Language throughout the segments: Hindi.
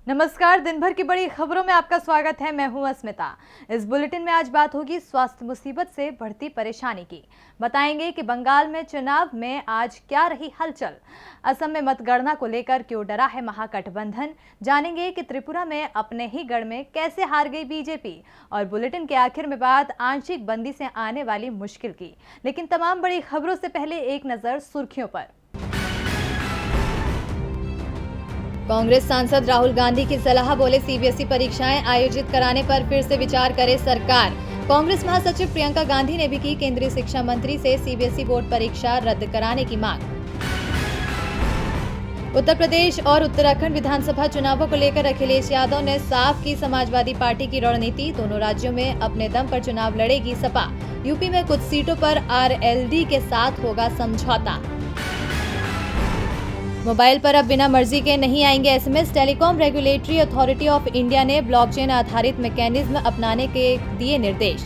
नमस्कार, दिन भर की बड़ी खबरों में आपका स्वागत है। मैं हूं अस्मिता। इस बुलेटिन में आज बात होगी स्वास्थ्य मुसीबत से बढ़ती परेशानी की। बताएंगे कि बंगाल में चुनाव में आज क्या रही हलचल, असम में मतगणना को लेकर क्यों डरा है महागठबंधन, जानेंगे कि त्रिपुरा में अपने ही गढ़ में कैसे हार गई बीजेपी, और बुलेटिन के आखिर में बात आंशिक बंदी से आने वाली मुश्किल की। लेकिन तमाम बड़ी खबरों से पहले एक नजर सुर्खियों पर। कांग्रेस सांसद राहुल गांधी की सलाह, बोले सीबीएसई परीक्षाएं आयोजित कराने पर फिर से विचार करे सरकार। कांग्रेस महासचिव प्रियंका गांधी ने भी की केंद्रीय शिक्षा मंत्री से सीबीएसई बोर्ड परीक्षा रद्द कराने की मांग। उत्तर प्रदेश और उत्तराखंड विधानसभा चुनावों को लेकर अखिलेश यादव ने साफ की समाजवादी पार्टी की रणनीति, दोनों राज्यों में अपने दम पर चुनाव लड़ेगी सपा। यूपी में कुछ सीटों पर आरएलडी के साथ होगा समझौता। मोबाइल पर अब बिना मर्जी के नहीं आएंगे SMS, telecom regulatory authority of India ने ब्लॉकचेन आधारित मैकेनिज्म अपनाने के दिए निर्देश।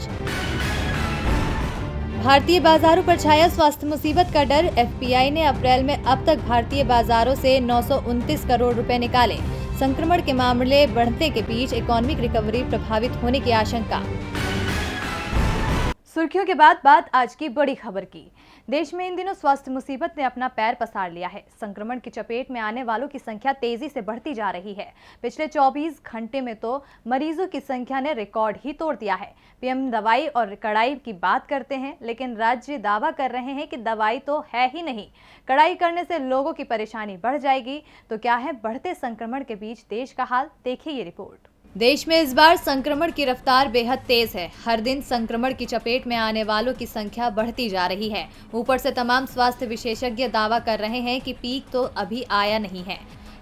भारतीय बाजारों पर छाया स्वास्थ्य मुसीबत का डर, एफपीआई ने अप्रैल में अब तक भारतीय बाजारों से 929 करोड़ रुपए निकाले। संक्रमण के मामले बढ़ने के बीच इकोनॉमिक रिकवरी प्रभावित होने की आशंका। सुर्खियों के बाद बात आज की बड़ी खबर की। देश में इन दिनों स्वास्थ्य मुसीबत ने अपना पैर पसार लिया है। संक्रमण की चपेट में आने वालों की संख्या तेजी से बढ़ती जा रही है। पिछले 24 घंटे में तो मरीजों की संख्या ने रिकॉर्ड ही तोड़ दिया है। पीएम दवाई और कड़ाई की बात करते हैं, लेकिन राज्य दावा कर रहे हैं कि दवाई तो है ही नहीं। कड़ाई करने से लोगों की परेशानी बढ़ जाएगी। तो क्या है बढ़ते संक्रमण के बीच देश का हाल, देखिए ये रिपोर्ट। देश में इस बार संक्रमण की रफ्तार बेहद तेज है। हर दिन संक्रमण की चपेट में आने वालों की संख्या बढ़ती जा रही है। ऊपर से तमाम स्वास्थ्य विशेषज्ञ दावा कर रहे हैं कि पीक तो अभी आया नहीं है।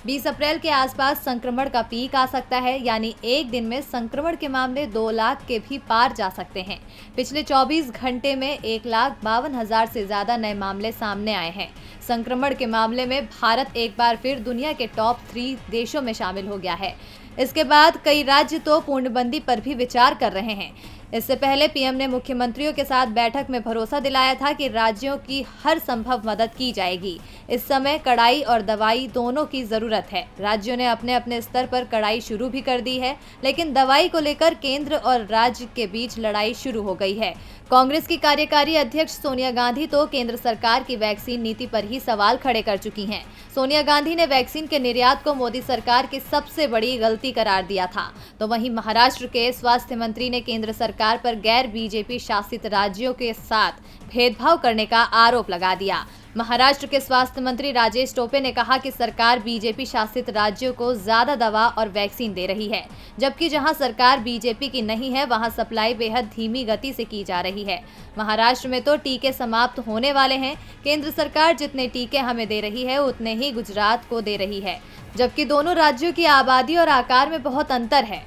20 अप्रैल के आसपास संक्रमण का पीक आ सकता है, यानी एक दिन में संक्रमण के मामले 2 लाख के भी पार जा सकते हैं। पिछले 24 घंटे में 1,52,000 से ज्यादा नए मामले सामने आए हैं। संक्रमण के मामले में भारत एक बार फिर दुनिया के टॉप 3 देशों में शामिल हो गया है। इसके बाद कई राज्य तो पूर्णबंदी पर भी विचार कर रहे हैं। इससे पहले पीएम ने मुख्यमंत्रियों के साथ बैठक में भरोसा दिलाया था कि राज्यों की हर संभव मदद की जाएगी। इस समय कड़ाई और दवाई दोनों की जरूरत है। राज्यों ने अपने अपने स्तर पर कड़ाई शुरू भी कर दी है, लेकिन दवाई को लेकर केंद्र और राज्य के बीच लड़ाई शुरू हो गई है। कांग्रेस की कार्यकारी अध्यक्ष सोनिया गांधी तो केंद्र सरकार की वैक्सीन नीति पर ही सवाल खड़े कर चुकी हैं। सोनिया गांधी ने वैक्सीन के निर्यात को मोदी सरकार की सबसे बड़ी गलती करार दिया था। तो वहीं महाराष्ट्र के स्वास्थ्य मंत्री ने केंद्र सरकार पर गैर बीजेपी शासित राज्यों के साथ भेदभाव करने का आरोप लगा दिया। महाराष्ट्र के स्वास्थ्य मंत्री राजेश टोपे ने कहा कि सरकार बीजेपी शासित राज्यों को ज्यादा दवा और वैक्सीन दे रही है, जबकि जहां सरकार बीजेपी की नहीं है वहां सप्लाई बेहद धीमी गति से की जा रही है। महाराष्ट्र में तो टीके समाप्त होने वाले हैं। केंद्र सरकार जितने टीके हमें दे रही है उतने ही गुजरात को दे रही है, जबकि दोनों राज्यों की आबादी और आकार में बहुत अंतर है।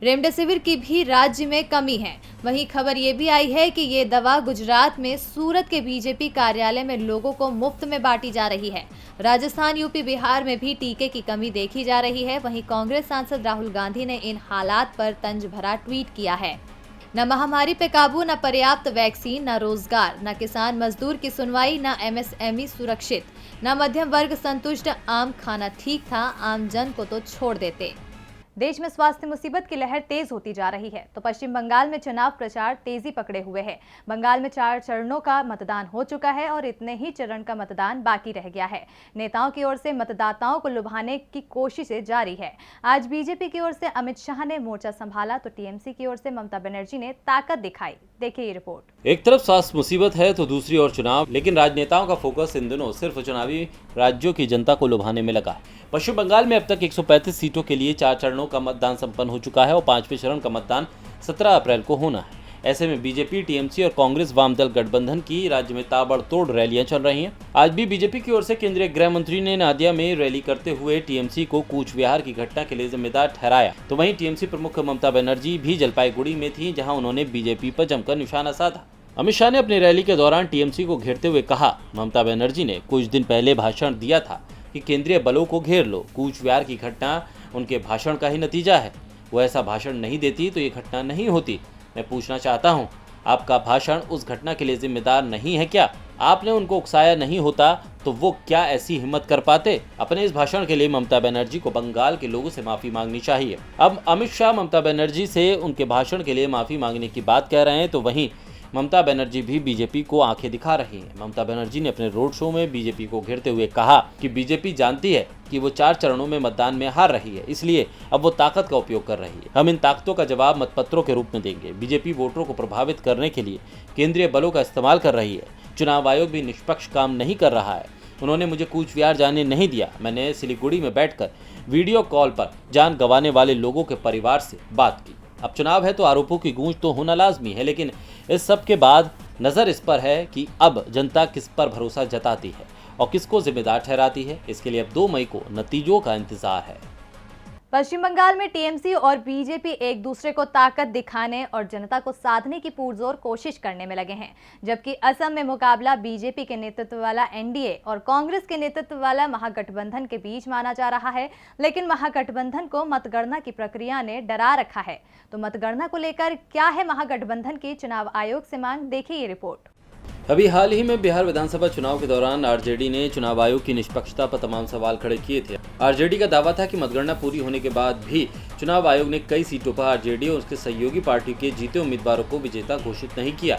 रेमडेसिविर की भी राज्य में कमी है। वहीं खबर ये भी आई है कि ये दवा गुजरात में सूरत के बीजेपी कार्यालय में लोगों को मुफ्त में बांटी जा रही है। राजस्थान, यूपी, बिहार में भी टीके की कमी देखी जा रही है। वहीं कांग्रेस सांसद राहुल गांधी ने इन हालात पर तंज भरा ट्वीट किया है। न महामारी पे काबू, न पर्याप्त वैक्सीन, न रोजगार, न किसान मजदूर की सुनवाई, न एमएसएमई सुरक्षित, न मध्यम वर्ग संतुष्ट। आम खाना ठीक था, आम जन को तो छोड़ देते। देश में स्वास्थ्य मुसीबत की लहर तेज होती जा रही है, तो पश्चिम बंगाल में चुनाव प्रचार तेजी पकड़े हुए है। बंगाल में 4 चरणों का मतदान हो चुका है और इतने ही चरण का मतदान बाकी रह गया है। नेताओं की ओर से मतदाताओं को लुभाने की कोशिशें जारी है। आज बीजेपी की ओर से अमित शाह ने मोर्चा संभाला, तो टीएमसी की ओर से ममता बनर्जी ने ताकत दिखाई। देखिए ये रिपोर्ट। एक तरफ स्वास्थ्य मुसीबत है तो दूसरी ओर चुनाव, लेकिन राजनेताओं का फोकस इन दिनों सिर्फ चुनावी राज्यों की जनता को लुभाने में लगा है। पश्चिम बंगाल में अब तक 135 सीटों के लिए 4 चरणों का मतदान संपन्न हो चुका है और 5वें चरण का मतदान 17 अप्रैल को होना है। ऐसे में बीजेपी, टीएमसी और कांग्रेस वामदल गठबंधन की राज्य में ताबड़तोड़ रैलियां चल रही हैं। आज भी बीजेपी की ओर से केंद्रीय गृह मंत्री ने नादिया में रैली करते हुए टीएमसी को कूच विहार की घटना के लिए जिम्मेदार ठहराया। तो वहीं टीएमसी प्रमुख ममता बनर्जी भी जलपाईगुड़ी में थी, जहां उन्होंने बीजेपी पर जमकर निशाना साधा। अमित शाह ने अपनी रैली के दौरान टीएमसी को घेरते हुए कहा, ममता बनर्जी ने कुछ दिन पहले भाषण दिया था कि केंद्रीय बलों को घेर लो। कूच विहार की घटना उनके भाषण का ही नतीजा है। वो ऐसा भाषण नहीं देती तो ये घटना नहीं होती। मैं पूछना चाहता हूँ, आपका भाषण उस घटना के लिए जिम्मेदार नहीं है क्या? आपने उनको उकसाया नहीं होता तो वो क्या ऐसी हिम्मत कर पाते? अपने इस भाषण के लिए ममता बनर्जी को बंगाल के लोगों से माफी मांगनी चाहिए। अब अमित शाह ममता बनर्जी से उनके भाषण के लिए माफी मांगने की बात कह रहे हैं, तो वहीं ममता बनर्जी भी बीजेपी को आंखें दिखा रही हैं। ममता बनर्जी ने अपने रोड शो में बीजेपी को घेरते हुए कहा कि बीजेपी जानती है कि वो 4 चरणों में मतदान में हार रही है, इसलिए अब वो ताकत का उपयोग कर रही है। हम इन ताकतों का जवाब मतपत्रों के रूप में देंगे। बीजेपी वोटरों को प्रभावित करने के लिए केंद्रीय बलों का इस्तेमाल कर रही है। चुनाव आयोग भी निष्पक्ष काम नहीं कर रहा है। उन्होंने मुझे कूच विहार जाने नहीं दिया। मैंने सिलीगुड़ी में बैठकर वीडियो कॉल पर जान गंवाने वाले लोगों के परिवार से बात की। अब चुनाव है तो आरोपों की गूंज तो होना लाजमी है, लेकिन इस सब के बाद नजर इस पर है कि अब जनता किस पर भरोसा जताती है और किसको जिम्मेदार ठहराती है। इसके लिए अब 2 मई को नतीजों का इंतजार है। पश्चिम बंगाल में टीएमसी और बीजेपी एक दूसरे को ताकत दिखाने और जनता को साधने की पुरजोर कोशिश करने में लगे हैं, जबकि असम में मुकाबला बीजेपी के नेतृत्व वाला एनडीए और कांग्रेस के नेतृत्व वाला महागठबंधन के बीच माना जा रहा है। लेकिन महागठबंधन को मतगणना की प्रक्रिया ने डरा रखा है। तो मतगणना को लेकर क्या है महागठबंधन की चुनाव आयोग से मांग, देखिए ये रिपोर्ट। अभी हाल ही में बिहार विधानसभा चुनाव के दौरान आरजेडी ने चुनाव आयोग की निष्पक्षता पर तमाम सवाल खड़े किए थे। आरजेडी का दावा था कि मतगणना पूरी होने के बाद भी चुनाव आयोग ने कई सीटों पर आरजेडी और उसके सहयोगी पार्टी के जीते उम्मीदवारों को विजेता घोषित नहीं किया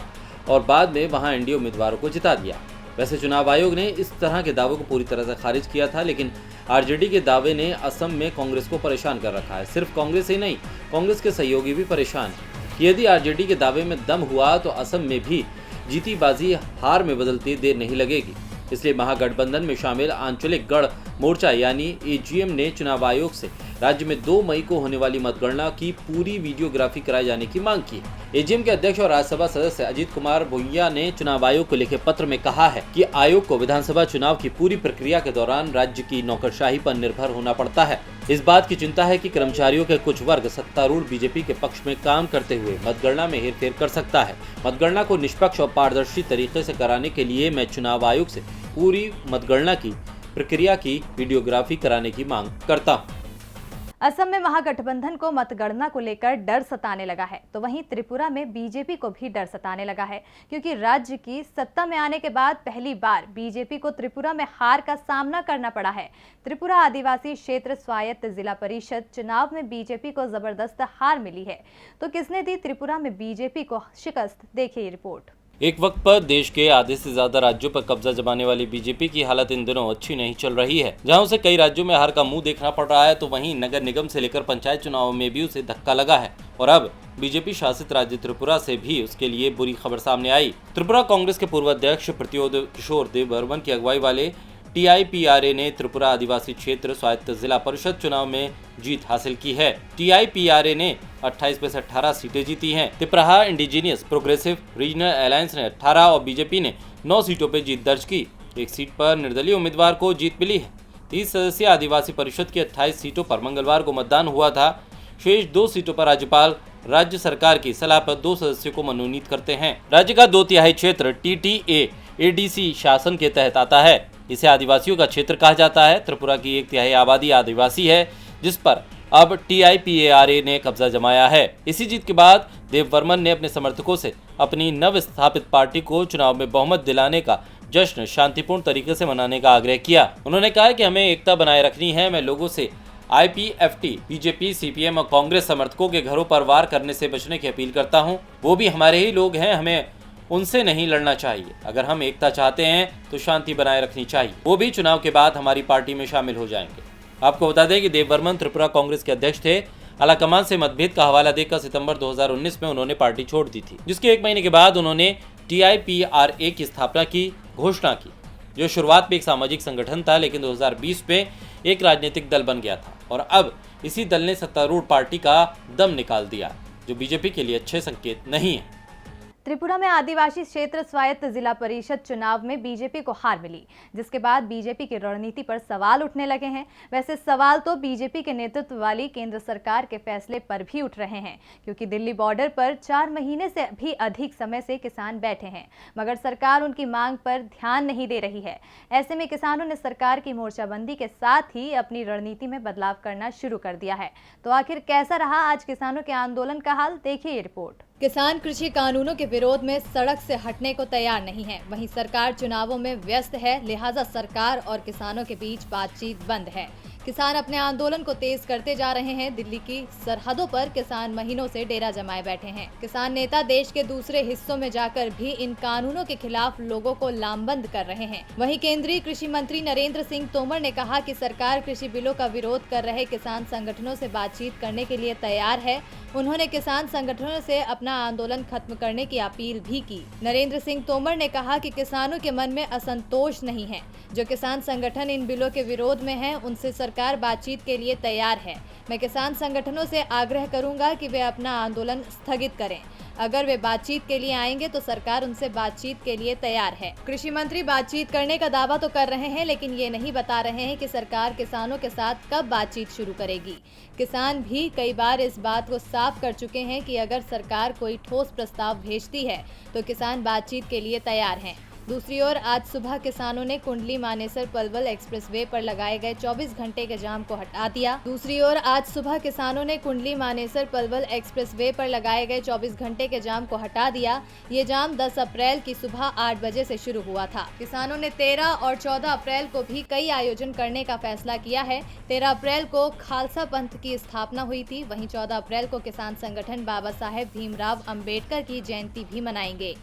और बाद में वहां एनडीए उम्मीदवारों को जिता दिया। वैसे चुनाव आयोग ने इस तरह के दावों को पूरी तरह से खारिज किया था, लेकिन आरजेडी के दावे ने असम में कांग्रेस को परेशान कर रखा है। सिर्फ कांग्रेस ही नहीं, कांग्रेस के सहयोगी भी परेशान है कि यदि आरजेडी के दावे में दम हुआ तो असम में भी जीती बाजी हार में बदलती देर नहीं लगेगी। इसलिए महागठबंधन में शामिल आंचलिक गढ़ मोर्चा यानी एजीएम ने चुनाव आयोग से राज्य में 2 मई को होने वाली मतगणना की पूरी वीडियोग्राफी कराए जाने की मांग की। एजीएम के अध्यक्ष और राज्यसभा सदस्य अजीत कुमार भुइया ने चुनाव आयोग को लिखे पत्र में कहा है कि आयोग को विधानसभा चुनाव की पूरी प्रक्रिया के दौरान राज्य की नौकरशाही पर निर्भर होना पड़ता है। इस बात की चिंता है कि कर्मचारियों के कुछ वर्ग सत्तारूढ़ बीजेपी के पक्ष में काम करते हुए मतगणना में हेरफेर कर सकता है। मतगणना को निष्पक्ष और पारदर्शी तरीके से कराने के लिए मैं चुनाव आयोग से पूरी मतगणना की प्रक्रिया की वीडियोग्राफी कराने की मांग करता हूं। असम में महागठबंधन को मतगणना को लेकर डर सताने लगा है, तो वहीं त्रिपुरा में बीजेपी को भी डर सताने लगा है, क्योंकि राज्य की सत्ता में आने के बाद पहली बार बीजेपी को त्रिपुरा में हार का सामना करना पड़ा है। त्रिपुरा आदिवासी क्षेत्र स्वायत्त जिला परिषद चुनाव में बीजेपी को जबरदस्त हार मिली है। तो किसने दी त्रिपुरा में बीजेपी को शिकस्त, देखिए रिपोर्ट। एक वक्त पर देश के आधे से ज्यादा राज्यों पर कब्जा जमाने वाली बीजेपी की हालत इन दिनों अच्छी नहीं चल रही है। जहां उसे कई राज्यों में हार का मुंह देखना पड़ रहा है, तो वहीं नगर निगम से लेकर पंचायत चुनावों में भी उसे धक्का लगा है और अब बीजेपी शासित राज्य त्रिपुरा से भी उसके लिए बुरी खबर सामने आई। त्रिपुरा कांग्रेस के पूर्व अध्यक्ष प्रत्योद किशोर देवबर्मन की अगुवाई वाले टीआईपीआरए ने त्रिपुरा आदिवासी क्षेत्र स्वायत्त जिला परिषद चुनाव में जीत हासिल की है। टीआईपीआरए ने 28 में से 18 सीटें जीती हैं। Tripura indigenous progressive regional alliance ने 18 और बीजेपी ने 9 सीटों पर जीत दर्ज की। एक सीट पर निर्दलीय उम्मीदवार को जीत मिली है। 30 सदस्यीय आदिवासी परिषद की 28 सीटों पर मंगलवार को मतदान हुआ था। शेष 2 सीटों पर राज्यपाल राज्य सरकार की सलाह पर 2 सदस्यों को मनोनीत करते हैं। राज्य का 2/3 क्षेत्र टीटीए एडीसी शासन के तहत आता है। इसे आदिवासियों का क्षेत्र कहा जाता है। त्रिपुरा की 1/3 आबादी आदिवासी है, जिस पर अब टीआईपीआरए ने कब्जा जमाया है। इसी जीत के बाद देवबर्मन ने अपने समर्थकों से अपनी नव स्थापित पार्टी को चुनाव में बहुमत दिलाने का जश्न शांतिपूर्ण तरीके से मनाने का आग्रह किया। उन्होंने कहा कि हमें एकता बनाए रखनी है। मैं लोगों से आईपीएफटी, बीजेपी, सीपीएम और कांग्रेस समर्थकों के घरों पर वार करने से बचने की अपील करता हूं। वो भी हमारे ही लोग हैं, हमें उनसे नहीं लड़ना चाहिए। अगर हम एकता चाहते हैं तो शांति बनाए रखनी चाहिए। वो भी चुनाव के बाद हमारी पार्टी में शामिल हो जाएंगे। आपको बता दें कि देवबर्मन त्रिपुरा कांग्रेस के अध्यक्ष थे। आलाकमान से मतभेद का हवाला देकर सितंबर 2019 में उन्होंने पार्टी छोड़ दी थी, जिसके 1 महीने के बाद उन्होंने टीआईपीआरए की स्थापना की घोषणा की, जो शुरुआत में एक सामाजिक संगठन था, लेकिन 2020 में एक राजनीतिक दल बन गया था और अब इसी दल ने सत्तारूढ़ पार्टी का दम निकाल दिया, जो बीजेपी के लिए अच्छे संकेत नहीं है। त्रिपुरा में आदिवासी क्षेत्र स्वायत्त जिला परिषद चुनाव में बीजेपी को हार मिली, जिसके बाद बीजेपी की रणनीति पर सवाल उठने लगे हैं। वैसे सवाल तो बीजेपी के नेतृत्व वाली केंद्र सरकार के फैसले पर भी उठ रहे हैं, क्योंकि दिल्ली बॉर्डर पर 4 महीने से भी अधिक समय से किसान बैठे हैं, मगर सरकार उनकी मांग पर ध्यान नहीं दे रही है। ऐसे में किसानों ने सरकार की मोर्चाबंदी के साथ ही अपनी रणनीति में बदलाव करना शुरू कर दिया है। तो आखिर कैसा रहा आज किसानों के आंदोलन का हाल, देखिए ये रिपोर्ट। किसान कृषि कानूनों के विरोध में सड़क से हटने को तैयार नहीं है। वहीं सरकार चुनावों में व्यस्त है, लिहाजा सरकार और किसानों के बीच बातचीत बंद है। किसान अपने आंदोलन को तेज करते जा रहे हैं। दिल्ली की सरहदों पर किसान महीनों से डेरा जमाए बैठे हैं। किसान नेता देश के दूसरे हिस्सों में जाकर भी इन कानूनों के खिलाफ लोगों को लामबंद कर रहे हैं। वहीं केंद्रीय कृषि मंत्री नरेंद्र सिंह तोमर ने कहा कि सरकार कृषि बिलों का विरोध कर रहे किसान संगठनों से बातचीत करने के लिए तैयार है। उन्होंने किसान संगठनों से अपना आंदोलन खत्म करने की अपील भी की। नरेंद्र सिंह तोमर ने कहा कि किसानों के मन में असंतोष नहीं है। जो किसान संगठन इन बिलों के विरोध में हैं, उनसे सरकार बातचीत के लिए तैयार है। मैं किसान संगठनों से आग्रह करूंगा कि वे अपना आंदोलन स्थगित करें। अगर वे बातचीत के लिए आएंगे तो सरकार उनसे बातचीत के लिए तैयार है। कृषि मंत्री बातचीत करने का दावा तो कर रहे हैं, लेकिन ये नहीं बता रहे हैं कि सरकार किसानों के साथ कब बातचीत शुरू करेगी। किसान भी कई बार इस बात को साफ कर चुके हैं कि अगर सरकार कोई ठोस प्रस्ताव भेजती है तो किसान बातचीत के लिए तैयार हैं। दूसरी ओर आज सुबह किसानों ने कुंडली मानेसर पलवल एक्सप्रेसवे पर लगाए गए 24 घंटे के जाम को हटा दिया। ये जाम 10 अप्रैल की सुबह 8 बजे से शुरू हुआ था। किसानों ने 13 और 14 अप्रैल को भी कई आयोजन करने का फैसला किया है। 13 अप्रैल को खालसा पंथ की स्थापना हुई थी। वहीं 14 अप्रैल को किसान संगठन बाबा साहेब भीमराव अंबेडकर की जयंती भी मनाएंगे।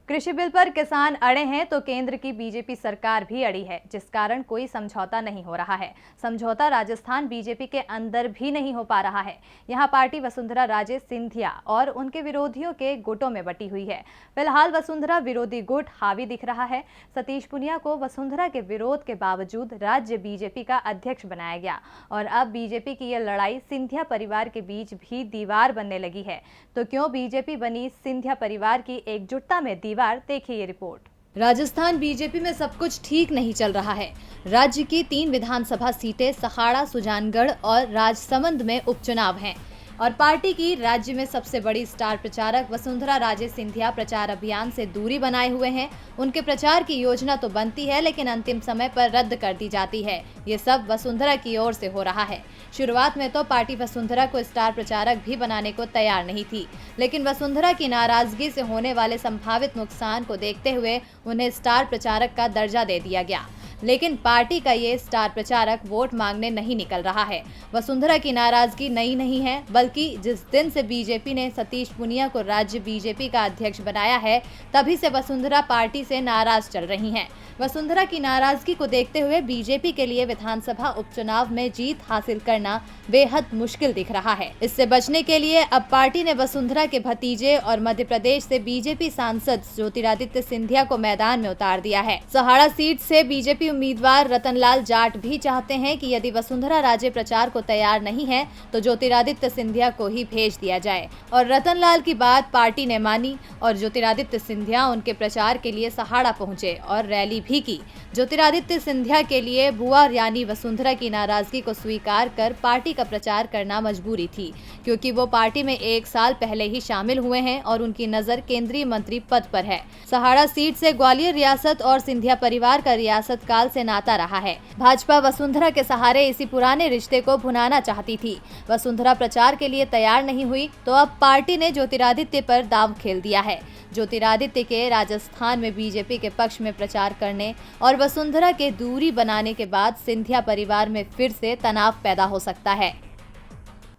कृषि बिल पर किसान अड़े हैं तो केंद्र की बीजेपी सरकार भी अड़ी है, जिस कारण कोई समझौता नहीं हो रहा है। समझौता राजस्थान बीजेपी के अंदर भी नहीं हो पा रहा है। यहां पार्टी वसुंधरा राजे सिंधिया और उनके विरोधियों के गुटों में बटी हुई है। फिलहाल वसुंधरा विरोधी गुट हावी दिख रहा है। सतीश पुनिया को वसुंधरा के विरोध के बावजूद राज्य बीजेपी का अध्यक्ष बनाया गया और अब बीजेपी की यह लड़ाई सिंधिया परिवार के बीच भी दीवार बनने लगी है। तो क्यों बीजेपी बनी सिंधिया परिवार की एकजुटता में दीवार? देखिए ये रिपोर्ट। राजस्थान बीजेपी में सब कुछ ठीक नहीं चल रहा है। राज्य की 3 विधानसभा सीटें सहाड़ा, सुजानगढ़ और राजसमंद में उपचुनाव हैं और पार्टी की राज्य में सबसे बड़ी स्टार प्रचारक वसुंधरा राजे सिंधिया प्रचार अभियान से दूरी बनाए हुए हैं। उनके प्रचार की योजना तो बनती है, लेकिन अंतिम समय पर रद्द कर दी जाती है। ये सब वसुंधरा की ओर से हो रहा है। शुरुआत में तो पार्टी वसुंधरा को स्टार प्रचारक भी बनाने को तैयार नहीं थी, लेकिन वसुंधरा की नाराजगी से होने वाले संभावित नुकसान को देखते हुए उन्हें स्टार प्रचारक का दर्जा दे दिया गया। लेकिन पार्टी का ये स्टार प्रचारक वोट मांगने नहीं निकल रहा है। वसुंधरा की नाराजगी नई नहीं है, बल्कि जिस दिन से बीजेपी ने सतीश पुनिया को राज्य बीजेपी का अध्यक्ष बनाया है, तभी से वसुंधरा पार्टी से नाराज चल रही हैं। वसुंधरा की नाराजगी को देखते हुए बीजेपी के लिए विधानसभा उपचुनाव में जीत हासिल करना बेहद मुश्किल दिख रहा है। इससे बचने के लिए अब पार्टी ने वसुंधरा के भतीजे और मध्य प्रदेश से बीजेपी सांसद ज्योतिरादित्य सिंधिया को मैदान में उतार दिया है। सहाड़ा सीट से बीजेपी उम्मीदवार रतनलाल जाट भी चाहते हैं कि यदि वसुंधरा राजे प्रचार को तैयार नहीं है तो ज्योतिरादित्य सिंधिया को ही भेज दिया जाए। और रतनलाल की बात पार्टी ने मानी और ज्योतिरादित्य सिंधिया उनके प्रचार के लिए सहाड़ा पहुंचे और रैली भी की। ज्योतिरादित्य सिंधिया के लिए बुआ यानी वसुंधरा की नाराजगी को स्वीकार कर पार्टी का प्रचार करना मजबूरी थी, क्योंकि वो पार्टी में 1 साल पहले ही शामिल हुए हैं और उनकी नजर केंद्रीय मंत्री पद पर है। सहाड़ा सीट से ग्वालियर रियासत और सिंधिया परिवार का रियासत काल से नाता रहा है। भाजपा वसुंधरा के सहारे इसी पुराने रिश्ते को भुनाना चाहती थी। वसुंधरा प्रचार के लिए तैयार नहीं हुई तो अब पार्टी ने ज्योतिरादित्य पर दांव खेल दिया है। ज्योतिरादित्य के राजस्थान में बीजेपी के पक्ष में प्रचार करने और वसुंधरा के दूरी बनाने के बाद सिंधिया परिवार में फिर से तनाव पैदा हो सकता है।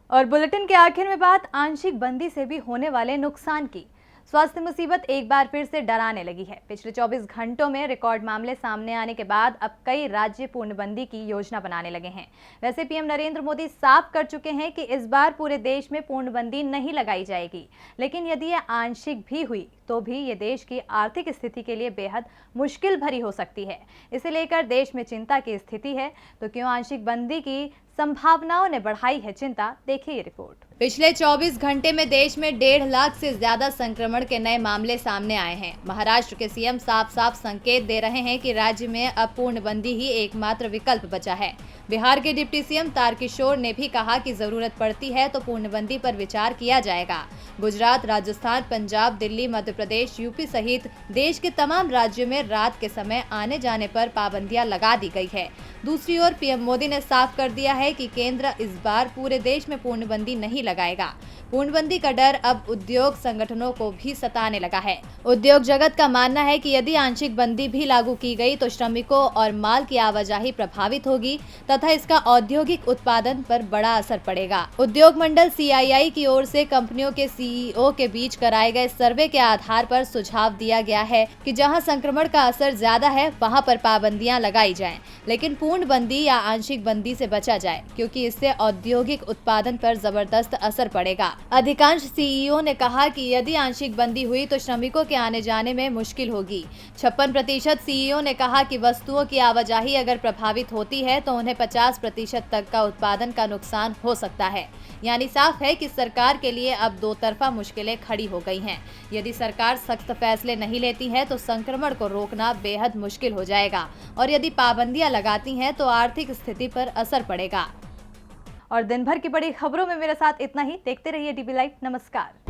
और बुलेटिन के आखिर में बात आंशिक बंदी से भी होने वाले नुकसान की। स्वास्थ्य मुसीबत एक बार फिर से डराने लगी है। पिछले 24 घंटों में रिकॉर्ड मामले सामने आने के बाद अब कई राज्य पूर्णबंदी की योजना बनाने लगे हैं। वैसे पीएम नरेंद्र मोदी साफ कर चुके हैं कि इस बार पूरे देश में पूर्णबंदी नहीं लगाई जाएगी, लेकिन यदि यह आंशिक भी हुई तो भी ये देश की आर्थिक स्थिति के लिए बेहद मुश्किल भरी हो सकती है। इसे लेकर देश में चिंता की स्थिति है। तो क्यों आंशिक बंदी की संभावनाओं ने बढ़ाई है चिंता? देखिए ये रिपोर्ट। पिछले 24 घंटे में देश में 1.5 लाख से ज्यादा संक्रमण के नए मामले सामने आए हैं। महाराष्ट्र के सीएम साफ साफ संकेत दे रहे हैं कि राज्य में अब पूर्णबंदी ही एकमात्र विकल्प बचा है। बिहार के डिप्टी सीएम तारकिशोर ने भी कहा कि जरूरत पड़ती है तो पूर्णबंदी पर विचार किया जाएगा। गुजरात, राजस्थान, पंजाब, दिल्ली, मध्य प्रदेश, यूपी सहित देश के तमाम राज्यों में रात के समय आने जाने पर पाबंदियां लगा दी गई है। दूसरी ओर पीएम मोदी ने साफ कर दिया है कि केंद्र इस बार पूरे देश में पूर्णबंदी नहीं लगाएगा। पूर्णबंदी का डर अब उद्योग संगठनों को भी सताने लगा है। उद्योग जगत का मानना है कि यदि आंशिक बंदी भी लागू की गई तो श्रमिकों और माल की आवाजाही प्रभावित होगी तथा इसका औद्योगिक उत्पादन पर बड़ा असर पड़ेगा। उद्योग मंडल CII की ओर से कंपनियों के CEO के बीच कराए गए सर्वे के आधार पर सुझाव दिया गया है कि जहां संक्रमण का असर ज्यादा है वहां पर पाबंदियां लगाई जाएं, लेकिन पूर्ण बंदी या आंशिक बंदी से बचा जाए क्योंकि इससे औद्योगिक उत्पादन पर जबरदस्त असर पड़ेगा। अधिकांश CEO ने कहा कि यदि आंशिक बंदी हुई तो श्रमिकों के आने जाने में मुश्किल होगी। 56% CEO ने कहा कि वस्तुओं की आवाजाही अगर प्रभावित होती है तो उन्हें 50% तक का उत्पादन का नुकसान हो सकता है। यानी साफ है कि सरकार के लिए अब दो तरफा मुश्किलें खड़ी हो गई हैं। यदि सरकार सख्त फैसले नहीं लेती है तो संक्रमण को रोकना बेहद मुश्किल हो जाएगा और यदि पाबंदियां लगाती हैं तो आर्थिक स्थिति पर असर पड़ेगा। और दिन भर की बड़ी खबरों में मेरे साथ इतना ही। देखते रहिए DB लाइव। नमस्कार।